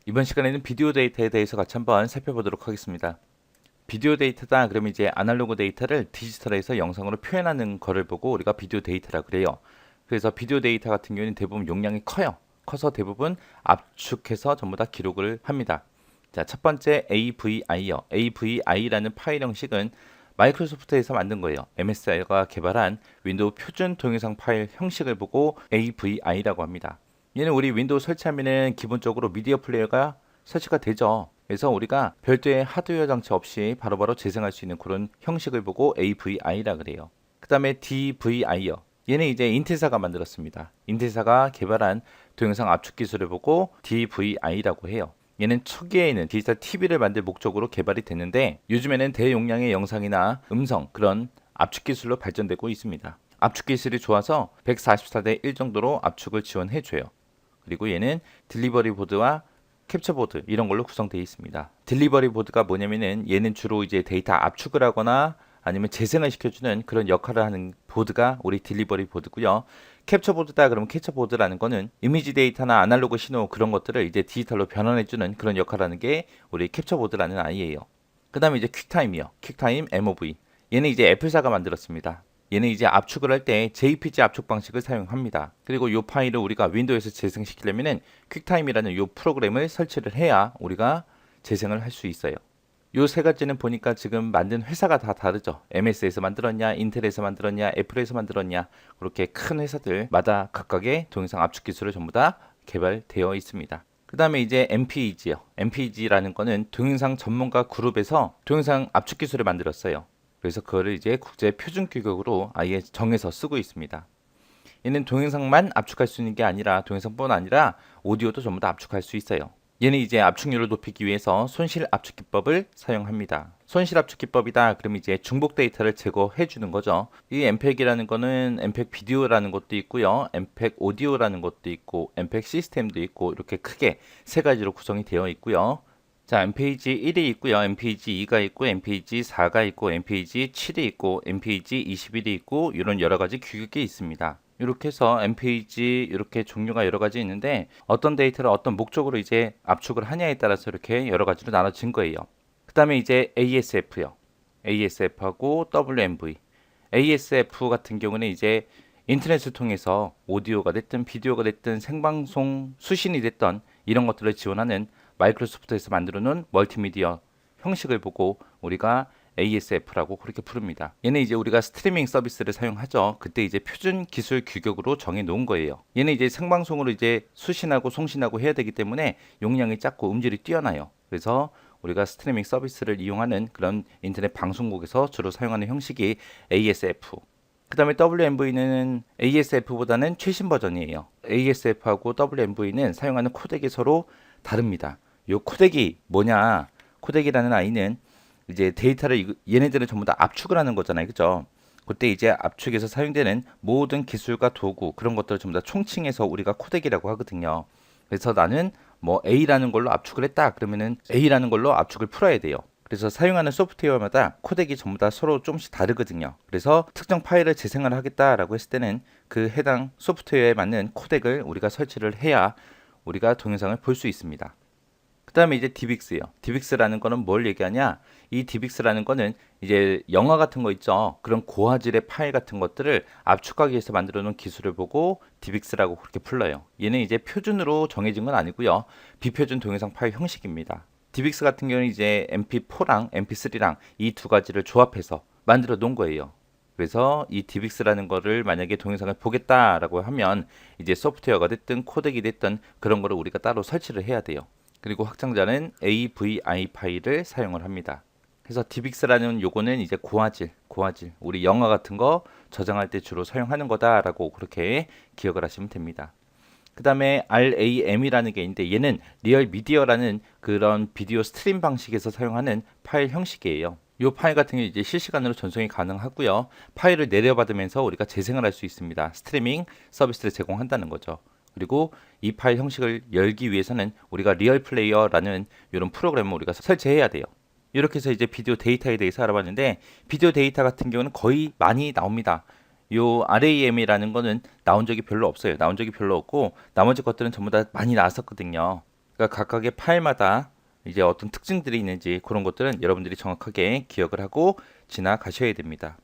이번 시간에는 비디오 데이터에 대해서 같이 한번 살펴보도록 하겠습니다. 비디오 데이터다 그러면 이제 아날로그 데이터를 디지털에서 영상으로 표현하는 거를 보고 우리가 비디오 데이터라 그래요. 그래서 비디오 데이터 같은 경우는 대부분 용량이 커요. 커서 대부분 압축해서 전부 다 기록을 합니다. 자, 첫 번째 AVI요. AVI라는 파일 형식은 마이크로소프트에서 만든 거예요. MSI가 개발한 윈도우 표준 동영상 파일 형식을 보고 AVI라고 합니다. 얘는 우리 윈도우 설치하면은 기본적으로 미디어 플레이어가 설치가 되죠. 그래서 우리가 별도의 하드웨어 장치 없이 바로바로 재생할 수 있는 그런 형식을 보고 AVI라 그래요. 그 다음에 DVI요. 얘는 이제 인텔사가 만들었습니다. 인텔사가 개발한 동영상 압축 기술을 보고 DVI라고 해요. 얘는 초기에는 디지털 TV를 만들 목적으로 개발이 됐는데 요즘에는 대용량의 영상이나 음성 그런 압축 기술로 발전되고 있습니다. 압축 기술이 좋아서 144대 1 정도로 압축을 지원해줘요. 그리고 얘는 딜리버리 보드와 캡처 보드 이런 걸로 구성되어 있습니다. 딜리버리 보드가 뭐냐면은 얘는 주로 이제 데이터 압축을 하거나 아니면 재생을 시켜주는 그런 역할을 하는 보드가 우리 딜리버리 보드고요. 캡처 보드다 그러면 캡처 보드라는 거는 이미지 데이터나 아날로그 신호 그런 것들을 이제 디지털로 변환해주는 그런 역할을 하는 게 우리 캡처 보드라는 아이예요. 그 다음에 이제 퀵타임이요. 퀵타임 MOV. 얘는 이제 애플사가 만들었습니다. 얘는 이제 압축을 할 때 JPG 압축 방식을 사용합니다. 그리고 이 파일을 우리가 윈도우에서 재생시키려면은 퀵타임이라는 이 프로그램을 설치를 해야 우리가 재생을 할 수 있어요. 요 세 가지는 보니까 지금 만든 회사가 다 다르죠. MS에서 만들었냐, 인텔에서 만들었냐, 애플에서 만들었냐, 그렇게 큰 회사들마다 각각의 동영상 압축 기술을 전부 다 개발되어 있습니다. 그 다음에 이제 MPEG요. MPEG라는 거는 동영상 전문가 그룹에서 동영상 압축 기술을 만들었어요. 그래서 그거를 이제 국제 표준 규격으로 아예 정해서 쓰고 있습니다. 얘는 동영상만 압축할 수 있는 게 아니라 동영상뿐 아니라 오디오도 전부 다 압축할 수 있어요. 얘는 이제 압축률을 높이기 위해서 손실 압축 기법을 사용합니다. 손실 압축 기법이다. 그럼 이제 중복 데이터를 제거해 주는 거죠. 이 엠팩이라는 거는 엠팩 비디오라는 것도 있고요. 엠팩 오디오라는 것도 있고 엠팩 시스템도 있고 이렇게 크게 세 가지로 구성이 되어 있고요. 자, MPEG 1이 있고요. MPEG 2가 있고 MPEG 4가 있고 MPEG 7이 있고 MPEG 21이 있고 이런 여러 가지 규격이 있습니다. 이렇게 해서 MPEG 이렇게 종류가 여러 가지 있는데 어떤 데이터를 어떤 목적으로 이제 압축을 하냐에 따라서 이렇게 여러 가지로 나눠진 거예요. 그 다음에 이제 ASF요. ASF하고 WMV. ASF 같은 경우는 이제 인터넷을 통해서 오디오가 됐든 비디오가 됐든 생방송 수신이 됐던 이런 것들을 지원하는 마이크로소프트에서 만들어 놓은 멀티미디어 형식을 보고 우리가 ASF라고 그렇게 부릅니다. 얘는 이제 우리가 스트리밍 서비스를 사용하죠. 그때 이제 표준 기술 규격으로 정해 놓은 거예요. 얘는 이제 생방송으로 이제 수신하고 송신하고 해야 되기 때문에 용량이 작고 음질이 뛰어나요. 그래서 우리가 스트리밍 서비스를 이용하는 그런 인터넷 방송국에서 주로 사용하는 형식이 ASF. 그 다음에 WMV는 ASF보다는 최신 버전이에요. ASF하고 WMV는 사용하는 코덱이 서로 다릅니다. 요 코덱이 뭐냐? 코덱이라는 아이는 이제 데이터를 얘네들은 전부 다 압축을 하는 거잖아요. 그죠? 그때 이제 압축에서 사용되는 모든 기술과 도구 그런 것들을 전부 다 총칭해서 우리가 코덱이라고 하거든요. 그래서 나는 뭐 A라는 걸로 압축을 했다. 그러면은 A라는 걸로 압축을 풀어야 돼요. 그래서 사용하는 소프트웨어마다 코덱이 전부 다 서로 조금씩 다르거든요. 그래서 특정 파일을 재생을 하겠다라고 했을 때는 그 해당 소프트웨어에 맞는 코덱을 우리가 설치를 해야 우리가 동영상을 볼 수 있습니다. 그 다음에 이제 DivX요. DivX라는 거는 뭘 얘기하냐? 이 DivX라는 거는 이제 영화 같은 거 있죠. 그런 고화질의 파일 같은 것들을 압축하기 위해서 만들어 놓은 기술을 보고 DivX라고 그렇게 불러요. 얘는 이제 표준으로 정해진 건 아니고요. 비표준 동영상 파일 형식입니다. DivX 같은 경우는 이제 MP4랑 MP3랑 이 두 가지를 조합해서 만들어 놓은 거예요. 그래서 이 DivX라는 거를 만약에 동영상을 보겠다라고 하면 이제 소프트웨어가 됐든 코덱이 됐든 그런 거를 우리가 따로 설치를 해야 돼요. 그리고 확장자는 AVI 파일을 사용을 합니다. 그래서 DivX라는 요거는 이제 고화질, 우리 영화 같은 거 저장할 때 주로 사용하는 거다라고 그렇게 기억을 하시면 됩니다. 그 다음에 RAM이라는 게 있는데 얘는 리얼 미디어라는 그런 비디오 스트림 방식에서 사용하는 파일 형식이에요. 이 파일 같은 경우 이제 실시간으로 전송이 가능하고요. 파일을 내려받으면서 우리가 재생을 할 수 있습니다. 스트리밍 서비스를 제공한다는 거죠. 그리고 이 파일 형식을 열기 위해서는 우리가 리얼 플레이어라는 이런 프로그램을 우리가 설치해야 돼요. 이렇게 해서 이제 비디오 데이터에 대해서 알아봤는데 비디오 데이터 같은 경우는 거의 많이 나옵니다. 요 RAM이라는 거는 나온 적이 별로 없어요. 나온 적이 별로 없고 나머지 것들은 전부 다 많이 나왔었거든요. 그러니까 각각의 파일마다 이제 어떤 특징들이 있는지 그런 것들은 여러분들이 정확하게 기억을 하고 지나가셔야 됩니다.